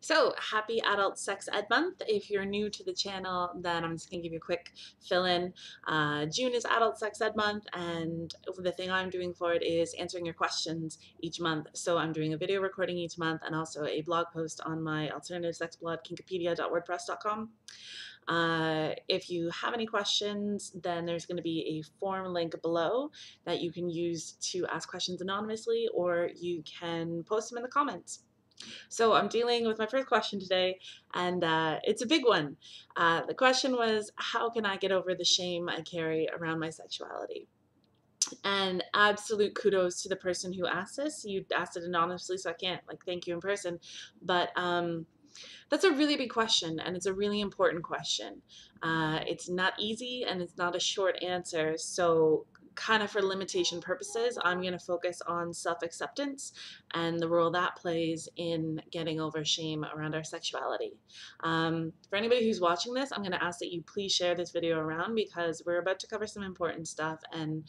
So, happy Adult Sex Ed Month. If you're new to the channel, then I'm just going to give you a quick fill in. June is Adult Sex Ed Month, and the thing I'm doing for it is answering your questions each month. So, I'm doing a video recording each month and also a blog post on my alternative sex blog, kinkopedia.wordpress.com. If you have any questions, then there's going to be a form link below that you can use to ask questions anonymously, or you can post them in the comments. So I'm dealing with my first question today, and it's a big one. The question was, how can I get over the shame I carry around my sexuality? And absolute kudos to the person who asked this. You asked it anonymously, so I can't thank you in person. But that's a really big question, and it's a really important question. It's not easy, and it's not a short answer. So kind of for limitation purposes, I'm going to focus on self-acceptance and the role that plays in getting over shame around our sexuality. For anybody who's watching this, I'm going to ask that you please share this video around because we're about to cover some important stuff and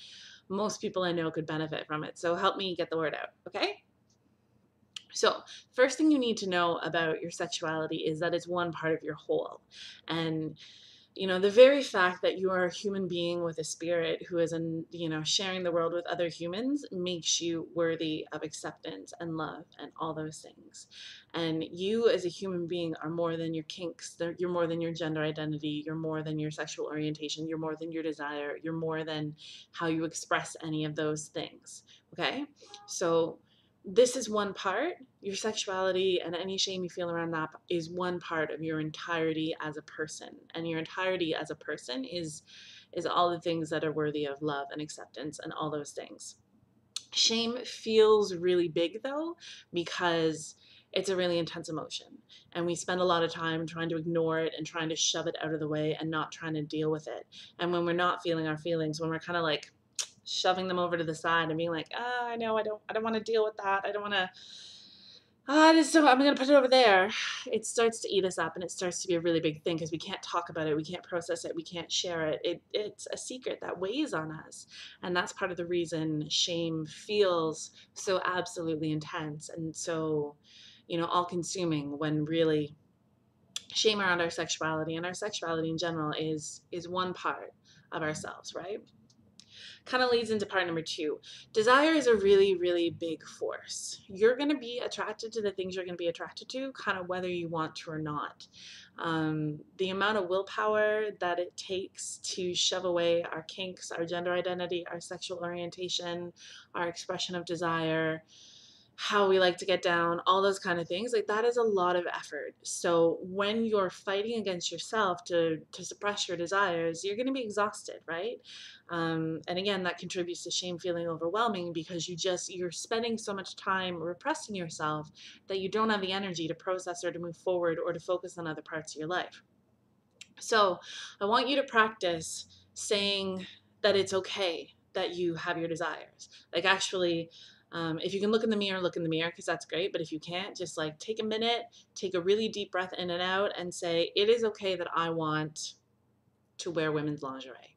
most people I know could benefit from it. So help me get the word out, okay? So, first thing you need to know about your sexuality is that it's one part of your whole. And the very fact that you are a human being with a spirit who is sharing the world with other humans makes you worthy of acceptance and love and all those things. And you as a human being are more than your kinks. You're more than your gender identity. You're more than your sexual orientation. You're more than your desire. You're more than how you express any of those things. Okay? So this is one part. Your sexuality and any shame you feel around that is one part of your entirety as a person, and your entirety as a person is all the things that are worthy of love and acceptance and all those things. Shame feels really big though, because it's a really intense emotion, and we spend a lot of time trying to ignore it and trying to shove it out of the way and not trying to deal with it. And when we're not feeling our feelings, when we're kind of like shoving them over to the side and being like, oh, I know, I don't want to deal with that. I don't want to, I'm going to put it over there. It starts to eat us up, and it starts to be a really big thing because we can't talk about it. We can't process it. We can't share it. It's a secret that weighs on us. And that's part of the reason shame feels so absolutely intense and so, all consuming, when really shame around our sexuality and our sexuality in general is one part of ourselves, right? Kind of leads into part number two. Desire is a really, really big force. You're going to be attracted to the things you're going to be attracted to, kind of whether you want to or not. The amount of willpower that it takes to shove away our kinks, our gender identity, our sexual orientation, our expression of desire, how we like to get down, all those kind of things, like that is a lot of effort. So when you're fighting against yourself to suppress your desires, you're going to be exhausted, right? And again, that contributes to shame feeling overwhelming because you're spending so much time repressing yourself that you don't have the energy to process or to move forward or to focus on other parts of your life. So I want you to practice saying that it's okay that you have your desires. Like actually, if you can look in the mirror, because that's great. But if you can't, just like take a minute, take a really deep breath in and out and say, it is okay that I want to wear women's lingerie.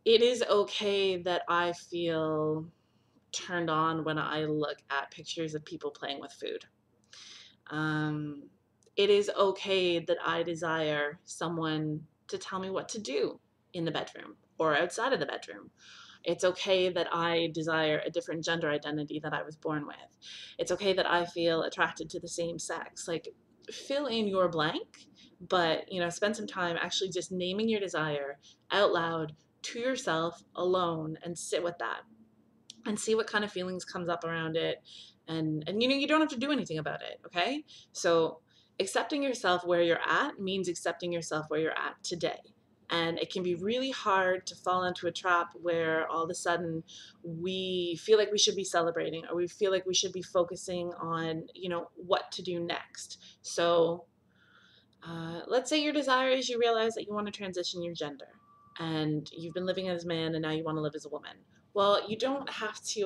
It is okay that I feel turned on when I look at pictures of people playing with food. It is okay that I desire someone to tell me what to do in the bedroom or outside of the bedroom. It's okay that I desire a different gender identity that I was born with. It's okay that I feel attracted to the same sex. Like, fill in your blank, but spend some time actually just naming your desire out loud to yourself alone and sit with that and see what kind of feelings comes up around it. And you don't have to do anything about it, okay? So accepting yourself where you're at means accepting yourself where you're at today. And it can be really hard to fall into a trap where all of a sudden we feel like we should be celebrating, or we feel like we should be focusing on, what to do next. So let's say your desire is you realize that you want to transition your gender and you've been living as a man and now you want to live as a woman. Well, you don't have to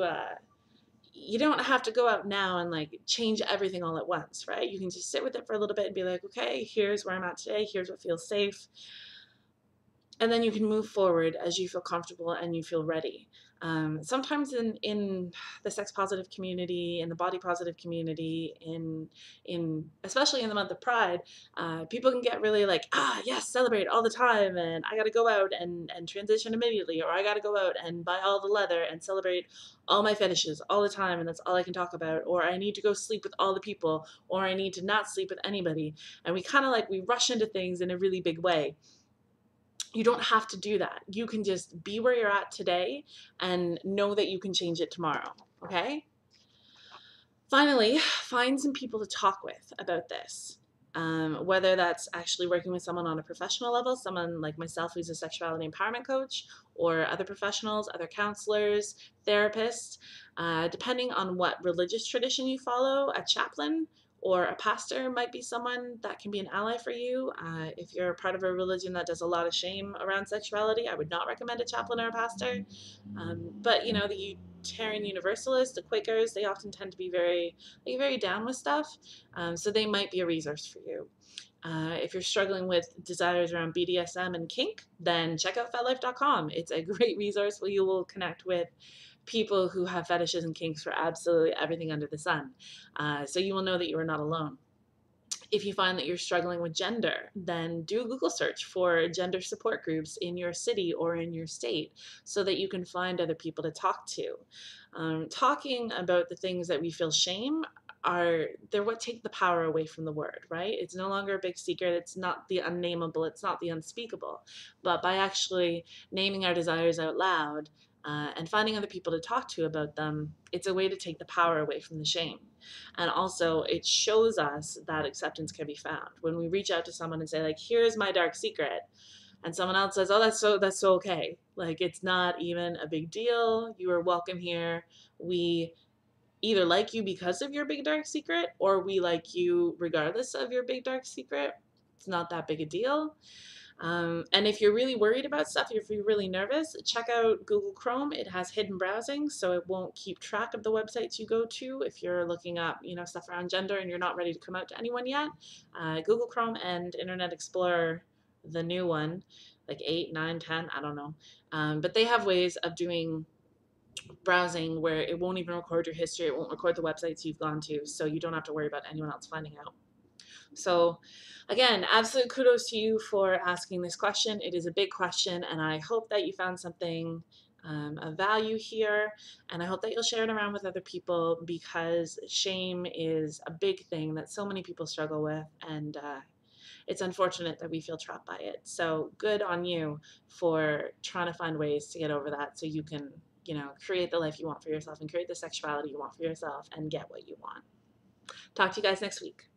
go out now and change everything all at once, right? You can just sit with it for a little bit and be like, okay, here's where I'm at today. Here's what feels safe. And then you can move forward as you feel comfortable and you feel ready. Sometimes in the sex positive community, in the body positive community, in especially in the month of Pride, people can get really like, yes, celebrate all the time, and I got to go out and transition immediately, or I got to go out and buy all the leather and celebrate all my fetishes all the time, and that's all I can talk about, or I need to go sleep with all the people, or I need to not sleep with anybody, and we kind of like we rush into things in a really big way. You don't have to do that. You can just be where you're at today and know that you can change it tomorrow, okay? Finally, find some people to talk with about this. Whether that's actually working with someone on a professional level, someone like myself who's a sexuality empowerment coach, or other professionals, other counselors, therapists, depending on what religious tradition you follow, a chaplain or a pastor might be someone that can be an ally for you. If you're part of a religion that does a lot of shame around sexuality, I would not recommend a chaplain or a pastor. But you know, the Unitarian Universalists, the Quakers, they often tend to be very down with stuff. So they might be a resource for you. If you're struggling with desires around BDSM and kink, then check out FetLife.com. It's a great resource where you will connect with people who have fetishes and kinks for absolutely everything under the sun. So you will know that you are not alone. If you find that you're struggling with gender, then do a Google search for gender support groups in your city or in your state so that you can find other people to talk to. Talking about the things that we feel shame they're what take the power away from the word, right? It's no longer a big secret. It's not the unnameable. It's not the unspeakable. But by actually naming our desires out loud, and finding other people to talk to about them, it's a way to take the power away from the shame. And also, it shows us that acceptance can be found. When we reach out to someone and say, like, here's my dark secret, and someone else says, oh, that's so okay. Like, it's not even a big deal. You are welcome here. We either like you because of your big dark secret, or we like you regardless of your big dark secret. It's not that big a deal. And if you're really worried about stuff, if you're really nervous, check out Google Chrome. It has hidden browsing, so it won't keep track of the websites you go to if you're looking up, stuff around gender and you're not ready to come out to anyone yet. Google Chrome and Internet Explorer, the new one, like 8, 9, 10, I don't know. But they have ways of doing browsing where it won't even record your history. It won't record the websites you've gone to, so you don't have to worry about anyone else finding out. So again, absolute kudos to you for asking this question. It is a big question, and I hope that you found something of value here, and I hope that you'll share it around with other people, because shame is a big thing that so many people struggle with, and it's unfortunate that we feel trapped by it. So good on you for trying to find ways to get over that so you can, create the life you want for yourself and create the sexuality you want for yourself and get what you want. Talk to you guys next week.